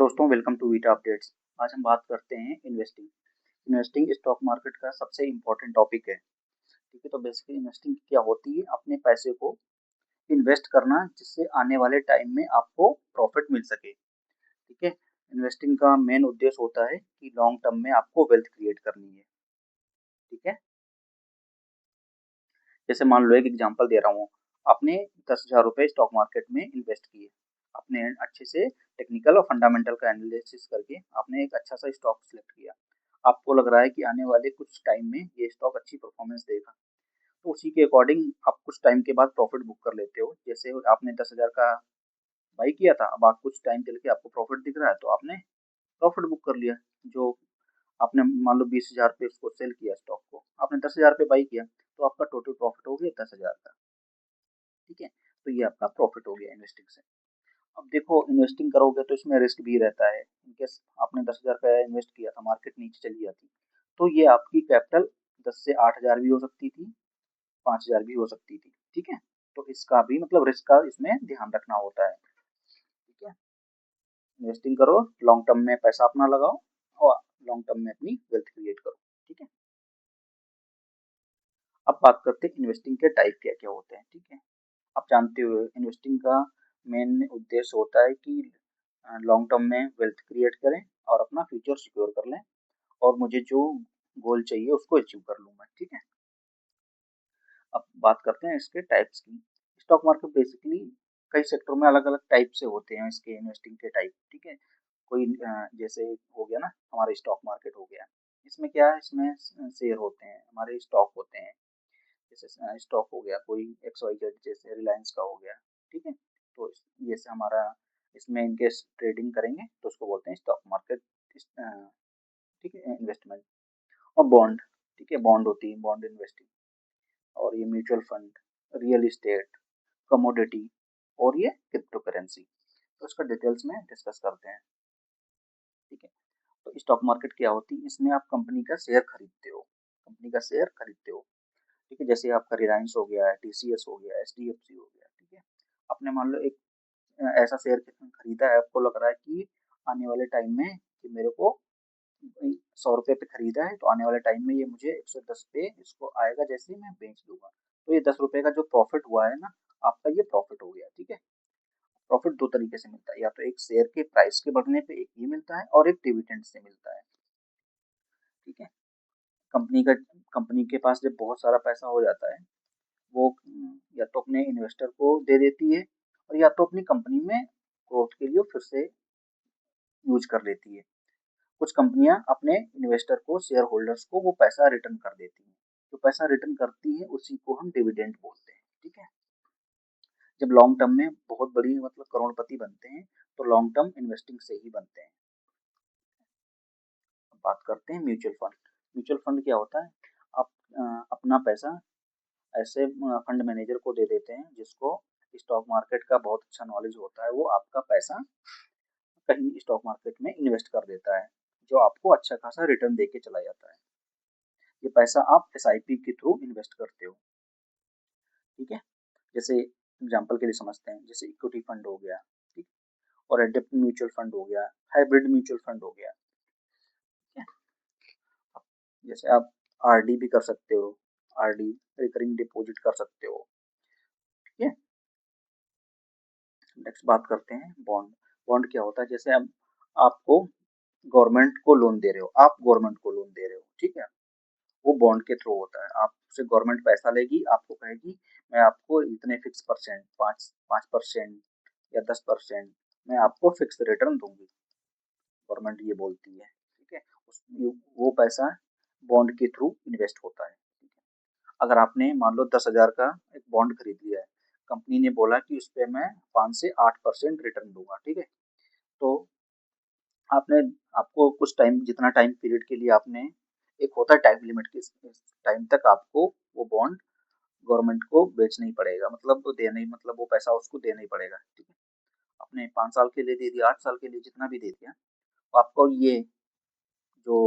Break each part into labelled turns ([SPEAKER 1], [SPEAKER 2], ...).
[SPEAKER 1] दोस्तों, welcome to Vita updates. आज हम बात करते हैं इन्वेस्टिंग। इन्वेस्टिंग स्टॉक मार्केट का सबसे इम्पोर्टेंट टॉपिक है। ठीक है, तो बेसिकली इन्वेस्टिंग क्या होती है? अपने पैसे को इन्वेस्ट करना जिससे आने वाले टाइम में आपको प्रॉफिट मिल सके। ठीक है, इन्वेस्टिंग का मेन उद्देश्य होता है कि लॉन्ग टर्म में आपको वेल्थ क्रिएट करनी है। ठीक है, जैसे मान लो एक एग्जांपल दे रहा हूँ। आपने 10,000 रुपये स्टॉक मार्केट में इन्वेस्ट किए। आपने अच्छे से टेक्निकल और फंडामेंटल का एनालिसिस करके आपने एक अच्छा सा स्टॉक सिलेक्ट किया। आपको लग रहा है कि आने वाले कुछ टाइम में ये स्टॉक अच्छी परफॉर्मेंस देगा, तो उसी के अकॉर्डिंग आप कुछ टाइम के बाद प्रॉफिट बुक कर लेते हो। जैसे आपने 10,000 का बाई किया था, अब आप कुछ टाइम चल के आपको प्रॉफिट दिख रहा है, तो आपने प्रॉफिट बुक कर लिया। जो आपने मान लो 20,000 पे उसको सेल किया स्टॉक को, आपने 10,000 पे बाई किया, तो आपका टोटल प्रॉफिट हो गया 10,000 का। ठीक है, तो ये आपका प्रॉफिट हो गया इन्वेस्टिंग से। अब देखो, इन्वेस्टिंग करोगे तो इसमें रिस्क भी रहता है। इनकेस आपने 10,000 का इन्वेस्ट किया था, मार्केट नीचे चली जाती, तो ये आपकी कैपिटल 10 से 8,000 भी हो सकती थी, 5,000 भी हो सकती थी। ठीक है, तो इसका भी मतलब रिस्क का इसमें ध्यान रखना होता है। ठीक है, इन्वेस्टिंग करो, लॉन्ग टर्म में पैसा अपना लगाओ और लॉन्ग टर्म में अपनी वेल्थ क्रिएट करो। ठीक है, अब बात करते हैं इन्वेस्टिंग के टाइप क्या क्या होते हैं। ठीक है, आप जानते हो इन्वेस्टिंग का मेन उद्देश्य होता है कि लॉन्ग टर्म में वेल्थ क्रिएट करें और अपना फ्यूचर सिक्योर कर लें, और मुझे जो गोल चाहिए उसको अचीव कर लूँ मैं। ठीक है, अब बात करते हैं इसके टाइप्स की। स्टॉक मार्केट बेसिकली कई सेक्टरों में अलग अलग टाइप से होते हैं इसके इन्वेस्टिंग के टाइप। ठीक है, कोई जैसे हो गया ना, हमारे स्टॉक मार्केट हो गया, इसमें क्या है, इसमें शेयर होते हैं, हमारे स्टॉक होते हैं। जैसे स्टॉक हो गया कोई XYZ, जैसे रिलायंस का हो गया। ठीक है, तो जैसे हमारा इसमें इनकेस ट्रेडिंग करेंगे तो उसको बोलते हैं स्टॉक मार्केट। ठीक है, इन्वेस्टमेंट। और बॉन्ड, ठीक है, बॉन्ड होती है, बॉन्ड इन्वेस्टिंग। और ये mutual fund, real estate, commodity और ये क्रिप्टो करेंसी। तो इसका डिटेल्स में डिस्कस करते हैं। ठीक है, तो स्टॉक मार्केट क्या होती है? इसमें आप कंपनी का शेयर खरीदते हो, कंपनी का शेयर खरीदते हो। ठीक है, जैसे आपका रिलायंस हो गया, TCS हो गया, HDFC हो गया। ठीक है, आपने मान लो एक ऐसा शेयर खरीदा है, आपको लग रहा है कि आने वाले टाइम में कि मेरे को 100 रुपये पे खरीदा है, तो आने वाले टाइम में ये मुझे 110 पे इसको आएगा, जैसे ही मैं बेच दूंगा, तो ये 10 रुपये का जो प्रॉफिट हुआ है ना, आपका ये प्रॉफिट हो गया। ठीक है, प्रॉफिट दो तरीके से मिलता है, या तो एक शेयर के प्राइस के बढ़ने पे एक ये मिलता है, और एक डिविडेंड से मिलता है। ठीक है, कंपनी का कंपनी के पास जब बहुत सारा पैसा हो जाता है, वो या तो अपने इन्वेस्टर को दे देती है, और या तो अपनी कंपनी में ग्रोथ के लिए फिर से यूज कर लेती है। कुछ कंपनियां अपने इन्वेस्टर को, शेयर होल्डर्स को वो पैसा रिटर्न कर देती हैं। जो पैसा रिटर्न करती है उसी को हम डिविडेंड बोलते हैं। ठीक है, जब लॉन्ग टर्म में बहुत बड़ी मतलब करोड़पति बनते हैं, तो लॉन्ग टर्म इन्वेस्टिंग से ही बनते हैं। अब बात करते हैं म्यूचुअल फंड। म्यूचुअल फंड क्या होता है? आप अपना पैसा ऐसे फंड मैनेजर को दे देते हैं जिसको स्टॉक मार्केट का बहुत अच्छा नॉलेज होता है। वो आपका पैसा कहीं स्टॉक मार्केट में इन्वेस्ट कर देता है, जो आपको अच्छा खासा रिटर्न दे के चला जाता है। ये पैसा आप SIP के थ्रू इन्वेस्ट करते हो। ठीक है, जैसे एग्जांपल के लिए समझते हैं, जैसे इक्विटी फंड हो गया, ठीक, और एडप्ट म्यूचुअल फंड हो गया, हाइब्रिड म्यूचुअल फंड हो गया। ठीक है, जैसे आप RD भी कर सकते हो, RD रिकरिंग डिपॉजिट कर सकते हो। ठीक है, नेक्स्ट बात करते हैं बॉन्ड। बॉन्ड क्या होता है? जैसे अब आपको गवर्नमेंट को लोन दे रहे हो, आप गवर्नमेंट को लोन दे रहे हो। ठीक है, वो बॉन्ड के थ्रू होता है। आपसे गवर्नमेंट पैसा लेगी, आपको कहेगी मैं आपको इतने फिक्स परसेंट, 5% या 10% मैं आपको फिक्स रिटर्न दूंगी, गवर्नमेंट ये बोलती है। ठीक है, वो पैसा बॉन्ड के थ्रू इन्वेस्ट होता है। ठीक है, अगर आपने मान लो 10,000 का एक बॉन्ड खरीद लिया है, कंपनी ने बोला कि उस पर मैं 5 से 8% रिटर्न दूंगा। ठीक है, तो आपने आपको कुछ टाइम, जितना टाइम पीरियड के लिए आपने, एक होता है टाइम लिमिट, किस टाइम तक आपको वो बॉन्ड गवर्नमेंट को बेचना ही पड़ेगा, मतलब वो देना ही, मतलब वो पैसा उसको देना ही पड़ेगा। ठीक है, आपने 5 साल के लिए दे दिया, 8 साल के लिए, जितना भी दे दिया, तो आपको ये जो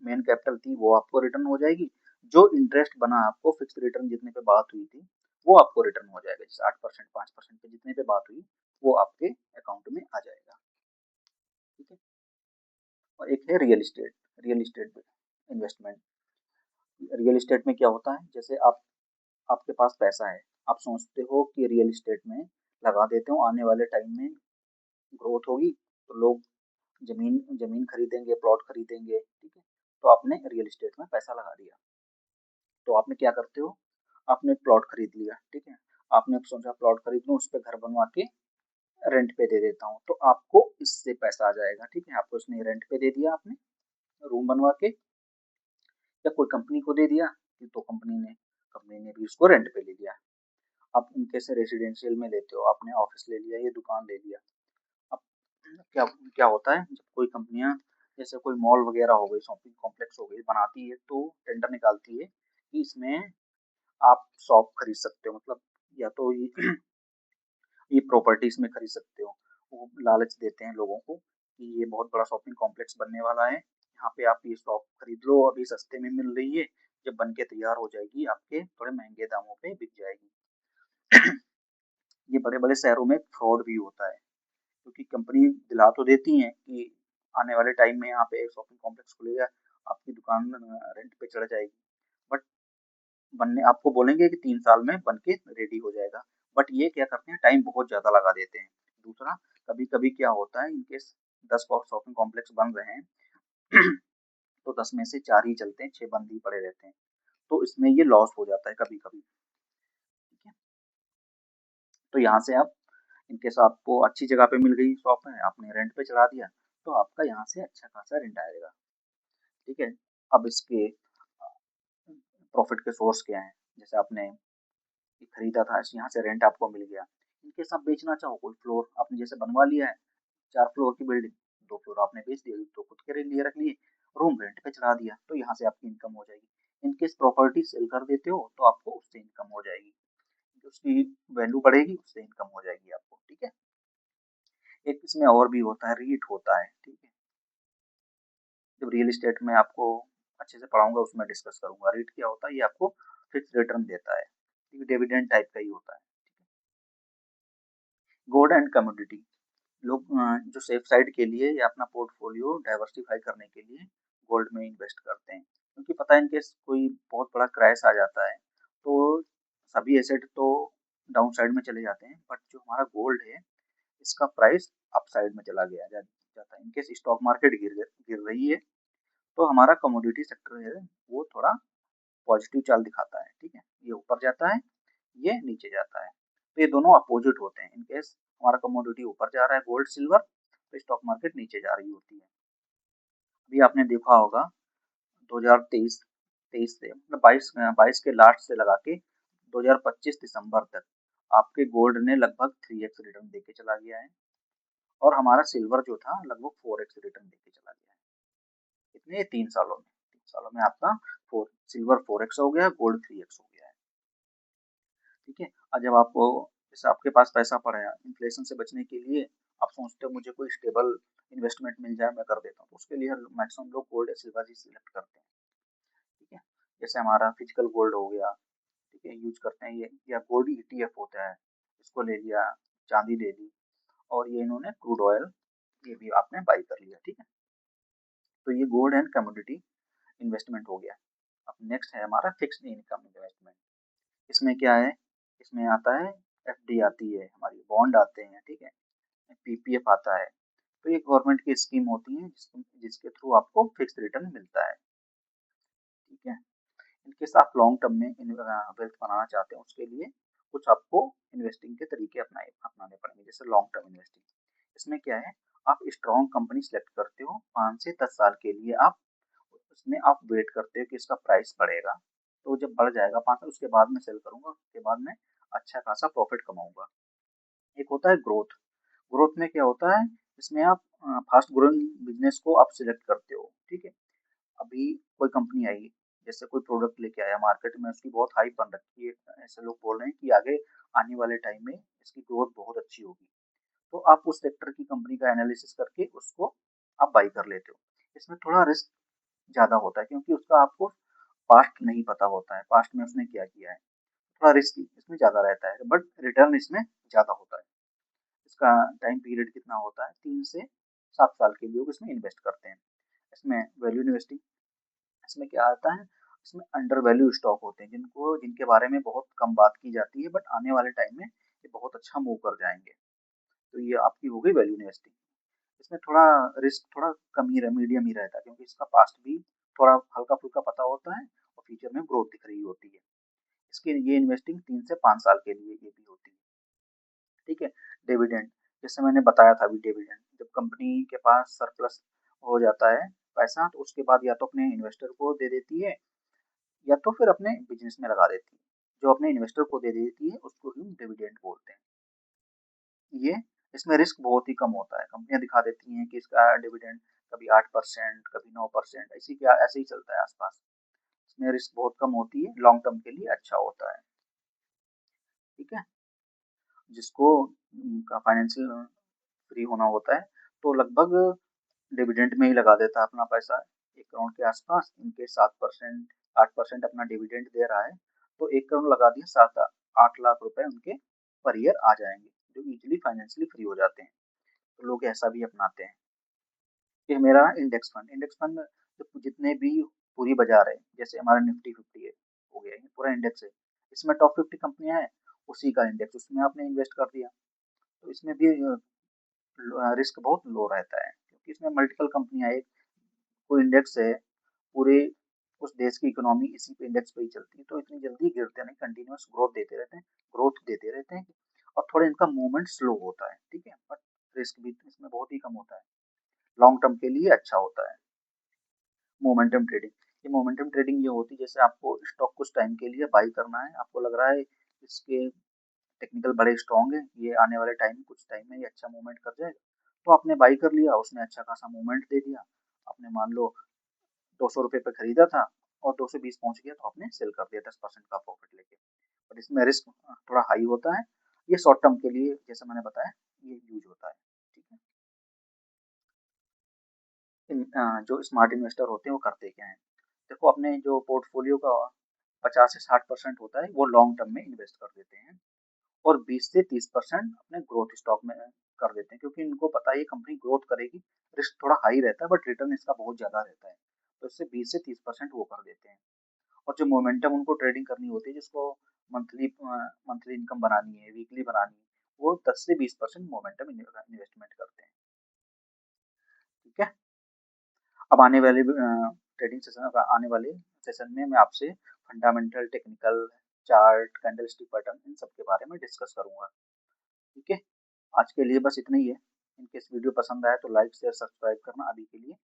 [SPEAKER 1] मेन कैपिटल थी वो आपको रिटर्न हो जाएगी। जो इंटरेस्ट बना आपको फिक्स रिटर्न जितने पे बात हुई थी, वो आपको रिटर्न हो जाएगा। जैसे 8%, 5% पे जितने पे बात हुई, वो आपके अकाउंट में आ जाएगा। ठीक है, और एक है real estate investment. Real estate में क्या होता है, जैसे आपके पास पैसा है, आप सोचते हो कि रियल इस्टेट में लगा देते हो, आने वाले टाइम में ग्रोथ होगी तो लोग जमीन जमीन खरीदेंगे, प्लॉट खरीदेंगे, ठीक है। तो आपने रियल इस्टेट में पैसा लगा दिया, तो आपने क्या करते हो, आपने प्लॉट खरीद लिया, ठीक है। आपने सोचा प्लॉट खरीद लूँ, उस पर घर बनवा के रेंट पे दे देता हूँ, तो आपको इससे पैसा आ जाएगा, ठीक है। आपको इसने रेंट पे दे दिया, आपने रूम बनवा के, या कोई कंपनी को दे दिया, तो कंपनी ने भी उसको रेंट पे ले लिया। आप इनके से रेसिडेंशियल में लेते हो, आपने ऑफिस ले लिया, ये दुकान ले लिया। अब क्या क्या होता है, जब कोई कंपनियां जैसे कोई मॉल वगैरह हो गई, शॉपिंग कॉम्प्लेक्स हो गई, बनाती है, तो टेंडर निकालती है कि इसमें आप शॉप खरीद सकते हो, मतलब या तो ये प्रॉपर्टीज में खरीद सकते हो। वो लालच देते हैं लोगों को कि ये बहुत बड़ा शॉपिंग कॉम्प्लेक्स बनने वाला है, यहाँ पे आप ये शॉप खरीद लो, अभी सस्ते में मिल रही है, जब बन के तैयार हो जाएगी आपके थोड़े महंगे दामों पे बिक जाएगी। ये बड़े बड़े शहरों में फ्रॉड भी होता है, क्योंकि कंपनी दिला तो देती है कि आने वाले टाइम में यहाँ पे एक शॉपिंग कॉम्प्लेक्स खुलेगा, आपकी दुकान रेंट पे चढ़ जाएगी, बट बनने आपको बोलेंगे कि 3 साल में बन के रेडी हो जाएगा, बट ये क्या करते हैं, टाइम बहुत ज़्यादा लगा देते हैं। दूसरा, कभी कभी क्या होता है, इनकेस 10 शॉपिंग कॉम्प्लेक्स बन रहे हैं तो 10 में से 4 ही चलते हैं, 6 बंद ही पड़े रहते हैं, तो इसमें ये लॉस हो जाता है कभी कभी, ठीक है। तो यहाँ से आप इनकेस आपको अच्छी जगह पे मिल गई शॉप है, आपने रेंट पे चढ़ा दिया, तो आपका यहाँ से अच्छा खासा रेंट आएगा, ठीक है। अब इसके प्रॉफिट के सोर्स क्या है, जैसे आपने खरीदा था, यहाँ से रेंट आपको मिल गया, इनकेस आप बेचना चाहो, कोई फ्लोर आपने जैसे बनवा लिया है, 4 फ्लोर की बिल्डिंग, 2 फ्लोर आपने बेच दिया, तो खुद के लिए रख लिए, रूम रेंट पे चढ़ा दिया, तो यहाँ से आपकी इनकम हो जाएगी। इनकेस प्रॉपर्टी सेल कर देते हो तो आपको उससे इनकम हो जाएगी, उसकी वैल्यू बढ़ेगी, उससे इनकम हो जाएगी आपको, ठीक है। एक इसमें और भी होता है, रीट होता है, ठीक है। जब रियल एस्टेट में आपको अच्छे से पढ़ाऊंगा उसमें डिस्कस करूंगा, रीट क्या होता है, ये आपको फिक्स रिटर्न देता है, डिविडेंड टाइप का ही होता है। गोल्ड एंड कमोडिटी, लोग जो सेफ साइड के लिए या अपना पोर्टफोलियो डाइवर्सिफाई करने के लिए गोल्ड में इन्वेस्ट करते हैं, क्योंकि पता है इनकेस कोई बहुत बड़ा क्रैश आ जाता है तो सभी एसेट तो डाउन साइड में चले जाते हैं, बट जो हमारा गोल्ड है इसका प्राइस अप साइड में चला गया जाता है। इनकेस स्टॉक मार्केट गिर रही है तो हमारा कमोडिटी सेक्टर है वो थोड़ा पॉजिटिव चाल दिखाता है, ठीक है। ये ऊपर जाता है, ये नीचे जाता है, तो ये दोनों अपोजिट होते हैं। इनकेस हमारा कमोडिटी ऊपर जा रहा है गोल्ड सिल्वर, तो स्टॉक मार्केट नीचे जा रही होती है। अभी आपने देखा होगा 2023 23 से मतलब 22 के लास्ट से लगा के 2025 दिसंबर तक आपके गोल्ड ने लगभग 3x रिटर्न देके चला गया है, और हमारा सिल्वर जो था लगभग 4x रिटर्न देके चला गया है। कितने 3 सालों में आपका सिल्वर 4x हो गया, गोल्ड 3x हो गया है, ठीक है। और जब आपको जैसे आपके पास पैसा पड़ा है, इन्फ्लेशन से बचने के लिए आप सोचते हो मुझे कोई स्टेबल इन्वेस्टमेंट मिल जाए, मैं कर देता हूँ, तो उसके लिए मैक्सिमम लोग गोल्ड या सिल्वर ही सिलेक्ट करते हैं, ठीक है। जैसे हमारा फिजिकल गोल्ड हो गया, ठीक है, यूज करते हैं ये, या गोल्ड ईटीएफ होता है, इसको ले लिया, चांदी ले ली, और ये इन्होंने क्रूड ऑयल ये भी आपने बाई कर लिया, ठीक है। तो ये गोल्ड एंड कमोडिटी इन्वेस्टमेंट हो गया। अब नेक्स्ट है हमारा फिक्स्ड इनकम इन्वेस्टमेंट। इसमें क्या है, इसमें आता है एफडी आती है, हमारी बॉन्ड आते हैं, ठीक है, पीपीएफ आता है। तो ये गवर्नमेंट की स्कीम होती है जिसके थ्रू आपको फिक्स रिटर्न मिलता है, ठीक है। इनकेस आप लॉन्ग टर्म में वेल्थ बनाना चाहते हैं, उसके लिए कुछ आपको इन्वेस्टिंग के तरीके अपनाने पड़ेंगे, जैसे लॉन्ग टर्म इन्वेस्टिंग। इसमें क्या है, आप स्ट्रॉन्ग कंपनी सेलेक्ट करते हो, 5 से 10 साल के लिए आप उसमें आप वेट करते हो कि इसका प्राइस बढ़ेगा, तो जब बढ़ जाएगा 5 साल, उसके बाद में सेल करूंगा, उसके बाद में अच्छा खासा प्रॉफिट कमाऊंगा। एक होता है ग्रोथ। ग्रोथ में क्या होता है, इसमें आप फास्ट ग्रोइंग बिजनेस को आप सिलेक्ट करते हो, ठीक है। अभी कोई कंपनी आई, जैसे कोई प्रोडक्ट लेके आया मार्केट में, उसकी बहुत हाइप बन रखी है, ऐसे लोग बोल रहे हैं कि आगे आने वाले टाइम में इसकी ग्रोथ बहुत अच्छी होगी, तो आप उस सेक्टर की कंपनी का एनालिसिस करके उसको आप बाई कर लेते हो। इसमें थोड़ा रिस्क ज़्यादा होता है, क्योंकि उसका आपको पास्ट नहीं पता होता है, पास्ट में उसने क्या किया है, थोड़ा रिस्क इसमें ज़्यादा रहता है, बट रिटर्न इसमें ज़्यादा होता है। इसका टाइम पीरियड कितना होता है, 3 से 7 साल के लोग इसमें इन्वेस्ट करते हैं। इसमें वैल्यू इन्वेस्टिंग, इसमें क्या आता है, इसमें अंडर वैल्यू स्टॉक होते हैं जिनके बारे में बहुत कम बात की जाती है, बट आने वाले टाइम में ये बहुत अच्छा मूव कर जाएंगे। तो ये आपकी हो गई वैल्यू इन्वेस्टिंग। इसमें थोड़ा रिस्क थोड़ा कम ही मीडियम ही रहता है, क्योंकि इसका पास्ट भी थोड़ा हल्का फुल्का पता होता है और फ्यूचर में ग्रोथ दिख रही होती है। इसके ये इन्वेस्टिंग 3 से 5 साल के लिए ये भी होती है। ठीक है। डिविडेंड, जैसे मैंने बताया था अभी, डिविडेंड जब कंपनी के पास सरप्लस हो जाता है पैसा, तो उसके बाद या तो अपने इन्वेस्टर को दे देती है या तो फिर अपने बिजनेस में लगा देती है। जो अपने इन्वेस्टर को दे देती है उसको हम डिविडेंड बोलते हैं। ये इसमें रिस्क बहुत ही कम होता है। कंपनियां दिखा देती हैं कि इसका डिविडेंड कभी 8%, कभी 9%, ऐसे ही चलता है आसपास। इसमें रिस्क बहुत कम होती है, लॉन्ग टर्म के लिए अच्छा होता है। ठीक है। जिसको का फाइनेंशियल फ्री होना होता है तो लगभग डिविडेंड में ही लगा देता है अपना पैसा। 1 करोड़ के आसपास, इनके 7%, 8% अपना डिविडेंड दे रहा है, तो 1 करोड़ लगा दिया, 7-8 लाख रुपए उनके पर ईयर आ जाएंगे, जो इजिली फाइनेंशियली फ्री हो जाते हैं। तो लोग ऐसा भी अपनाते हैं। ये मेरा इंडेक्स फंड, इंडेक्स फंड जितने भी पूरी बाजार है, जैसे हमारा निफ्टी 50 है, हो गया, ये पूरा इंडेक्स है। इसमें टॉप 50 कंपनियां हैं, उसी का इंडेक्स, उसमें आपने इन्वेस्ट कर दिया। तो इसमें भी रिस्क बहुत लो रहता है, क्योंकि इसमें मल्टीपल कंपनियां, एक कोई इंडेक्स है, पूरे उस देश की इकोनॉमी इसी पे इंडेक्स पे ही चलती है, तो इतनी जल्दी गिरते नहीं, कंटिन्यूअस ग्रोथ देते रहते हैं, और थोड़ा इनका मूवमेंट स्लो होता है। ठीक है, बट रिस्क भी इसमें बहुत ही कम होता है, लॉन्ग टर्म के लिए अच्छा होता है। मोमेंटम ट्रेडिंग, ये मोमेंटम ट्रेडिंग ये होती है, जैसे आपको स्टॉक कुछ टाइम के लिए बाई करना है, आपको लग रहा है इसके टेक्निकल बड़े स्ट्रॉन्ग है, ये आने वाले टाइम कुछ टाइम में ये अच्छा मूवमेंट कर जाएगा, तो आपने बाई कर लिया, उसने अच्छा खासा मूवमेंट दे दिया, आपने मान लो 200 रुपये पे खरीदा था और 220 पहुंच गया, तो आपने सेल कर दिया 10% का प्रॉफिट लेके। और इसमें रिस्क थोड़ा हाई होता है। ये शॉर्ट टर्म के लिए, जैसे मैंने बताया, ये यूज होता है। ठीक है। जो स्मार्ट इन्वेस्टर होते हैं वो करते क्या है, देखो अपने जो पोर्टफोलियो का 50 से 60% होता है वो लॉन्ग टर्म में इन्वेस्ट कर देते हैं, और 20 से 30% अपने ग्रोथ स्टॉक में कर देते हैं, क्योंकि इनको पता है ये कंपनी ग्रोथ करेगी। रिस्क थोड़ा हाई रहता है, बट रिटर्न इसका बहुत ज़्यादा रहता है, तो इससे 20 से 30% वो कर देते हैं। और जो मोमेंटम उनको ट्रेडिंग करनी होती है, जिसको मंथली मंथली इनकम बनानी है, वीकली बनानी है, वो 10 से 20% मोमेंटम इन्वेस्टमेंट करते हैं। ठीक है। अब ट्रेडिंग सेशन, आने वाले सेशन में मैं आपसे fundamental, technical, chart, candlestick pattern, इन सब के बारे में डिस्कस करूंगा। ठीक है। आज के लिए बस इतना ही है। इनकेस वीडियो पसंद आए तो लाइक शेयर सब्सक्राइब करना। अभी के लिए